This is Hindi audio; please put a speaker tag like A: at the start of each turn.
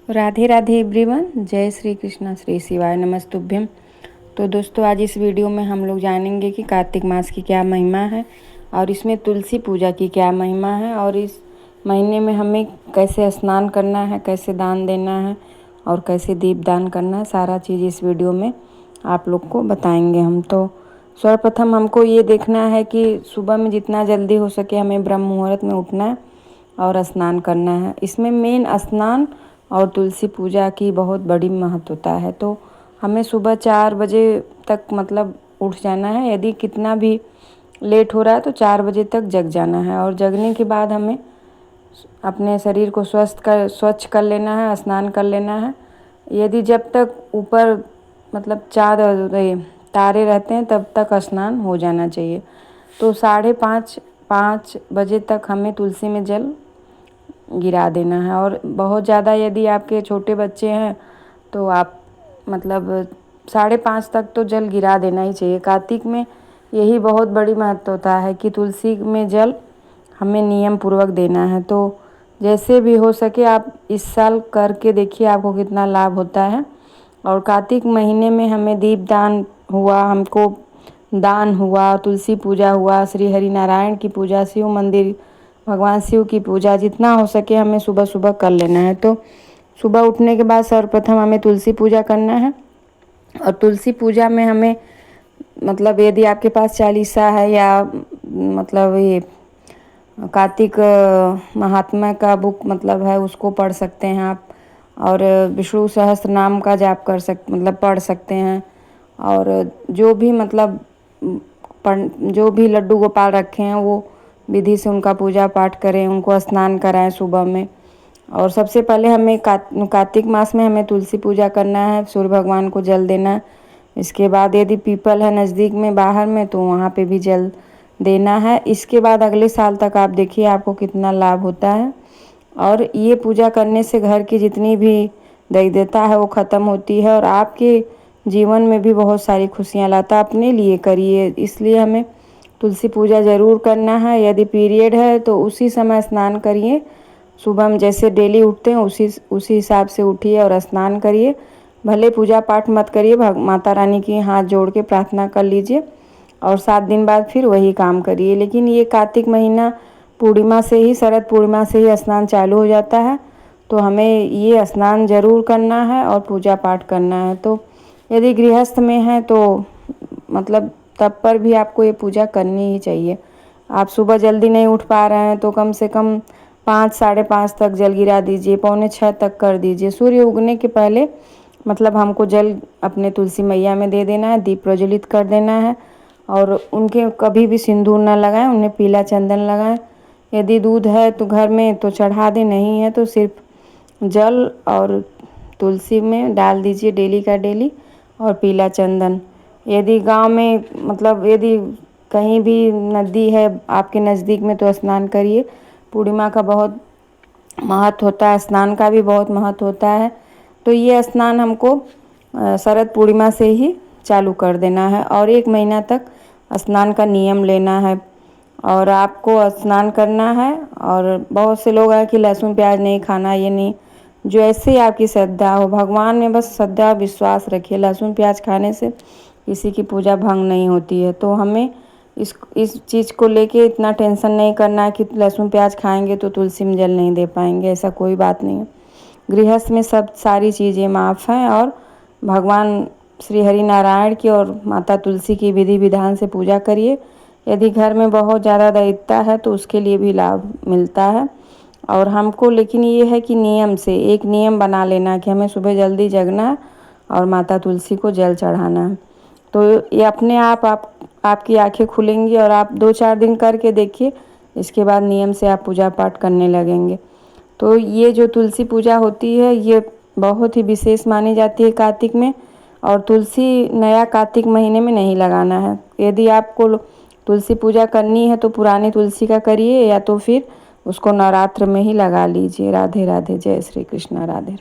A: राधे राधे एवरीवन। जय श्री कृष्णा, श्री शिवाय नमस्तुभ्यम। तो दोस्तों, आज इस वीडियो में हम लोग जानेंगे कि कार्तिक मास की क्या महिमा है और इसमें तुलसी पूजा की क्या महिमा है और इस महीने में हमें कैसे स्नान करना है, कैसे दान देना है और कैसे दीप दान करना है। सारा चीज़ इस वीडियो में आप लोग को बताएंगे हम। तो सर्वप्रथम हमको ये देखना है कि सुबह में जितना जल्दी हो सके हमें ब्रह्म मुहूर्त में उठना है और स्नान करना है। इसमें मेन स्नान और तुलसी पूजा की बहुत बड़ी महत्वता है। तो हमें सुबह 4 बजे तक मतलब उठ जाना है। यदि कितना भी लेट हो रहा है तो 4 बजे तक जग जाना है और जगने के बाद हमें अपने शरीर को स्वच्छ कर लेना है, स्नान कर लेना है। यदि जब तक ऊपर मतलब चाँद और तारे रहते हैं तब तक स्नान हो जाना चाहिए। तो 5:30 बजे तक हमें तुलसी में जल गिरा देना है। और बहुत ज़्यादा यदि आपके छोटे बच्चे हैं तो आप मतलब 5:30 तक तो जल गिरा देना ही चाहिए। कार्तिक में यही बहुत बड़ी महत्वता है कि तुलसी में जल हमें नियम पूर्वक देना है। तो जैसे भी हो सके आप इस साल करके देखिए आपको कितना लाभ होता है। और कार्तिक महीने में हमें दीप दान हुआ, हमको दान हुआ, तुलसी पूजा हुआ, श्री हरि नारायण की पूजा, शिव मंदिर, भगवान शिव की पूजा जितना हो सके हमें सुबह सुबह कर लेना है। तो सुबह उठने के बाद सर्वप्रथम हमें तुलसी पूजा करना है। और तुलसी पूजा में हमें मतलब यदि आपके पास चालीसा है या मतलब ये कार्तिक महात्मा का बुक मतलब है उसको पढ़ सकते हैं आप। और विष्णु सहस्त्र नाम का जाप पढ़ सकते हैं। और जो भी मतलब जो भी लड्डू गोपाल रखे हैं वो विधि से उनका पूजा पाठ करें, उनको स्नान कराएं सुबह में। और सबसे पहले हमें कार्तिक मास में हमें तुलसी पूजा करना है, सूर्य भगवान को जल देना है। इसके बाद यदि पीपल है नज़दीक में बाहर में तो वहाँ पे भी जल देना है। इसके बाद अगले साल तक आप देखिए आपको कितना लाभ होता है। और ये पूजा करने से घर की जितनी भी दैत्यता है वो ख़त्म होती है और आपके जीवन में भी बहुत सारी खुशियाँ लाता। अपने लिए करिए, इसलिए हमें तुलसी पूजा ज़रूर करना है। यदि पीरियड है तो उसी समय स्नान करिए। सुबह में जैसे डेली उठते हैं उसी हिसाब से उठिए और स्नान करिए। भले पूजा पाठ मत करिए, माता रानी की हाथ जोड़ के प्रार्थना कर लीजिए और 7 दिन बाद फिर वही काम करिए। लेकिन ये कार्तिक महीना पूर्णिमा से ही, शरद पूर्णिमा से ही स्नान चालू हो जाता है। तो हमें ये स्नान ज़रूर करना है और पूजा पाठ करना है। तो यदि गृहस्थ में है तो मतलब तब पर भी आपको ये पूजा करनी ही चाहिए। आप सुबह जल्दी नहीं उठ पा रहे हैं तो कम से कम 5 5:30 तक जल गिरा दीजिए, 5:45 तक कर दीजिए। सूर्य उगने के पहले मतलब हमको जल अपने तुलसी मैया में दे देना है, दीप प्रज्वलित कर देना है। और उनके कभी भी सिंदूर न लगाएं, उन्हें पीला चंदन लगाएं। यदि दूध है तो घर में तो चढ़ा दें, नहीं है तो सिर्फ जल और तुलसी में डाल दीजिए डेली का डेली और पीला चंदन। यदि गांव में मतलब यदि कहीं भी नदी है आपके नज़दीक में तो स्नान करिए। पूर्णिमा का बहुत महत्व होता है, स्नान का भी बहुत महत्व होता है। तो ये स्नान हमको शरद पूर्णिमा से ही चालू कर देना है और 1 महीना तक स्नान का नियम लेना है। और आपको स्नान करना है। और बहुत से लोग हैं कि लहसुन प्याज नहीं खाना, ये नहीं, जो ऐसे आपकी श्रद्धा हो, भगवान में बस श्रद्धा विश्वास रखिए। लहसुन प्याज खाने से किसी की पूजा भंग नहीं होती है। तो हमें इस चीज़ को लेके इतना टेंशन नहीं करना है कि लहसुन प्याज खाएंगे तो तुलसी में जल नहीं दे पाएंगे, ऐसा कोई बात नहीं है। गृहस्थ में सब सारी चीज़ें माफ़ हैं। और भगवान श्री हरि नारायण की और माता तुलसी की विधि विधान से पूजा करिए। यदि घर में बहुत ज़्यादा दैत्यता है तो उसके लिए भी लाभ मिलता है। और हमको लेकिन ये है कि नियम से एक नियम बना लेना कि हमें सुबह जल्दी जगना है और माता तुलसी को जल चढ़ाना है। तो ये अपने आप आपकी आंखें खुलेंगी और आप 2-4 दिन करके देखिए। इसके बाद नियम से आप पूजा पाठ करने लगेंगे। तो ये जो तुलसी पूजा होती है ये बहुत ही विशेष मानी जाती है कार्तिक में। और तुलसी नया कार्तिक महीने में नहीं लगाना है। यदि आपको तुलसी पूजा करनी है तो पुरानी तुलसी का करिए या तो फिर उसको नवरात्र में ही लगा लीजिए। राधे राधे, जय श्री कृष्णा, राधे।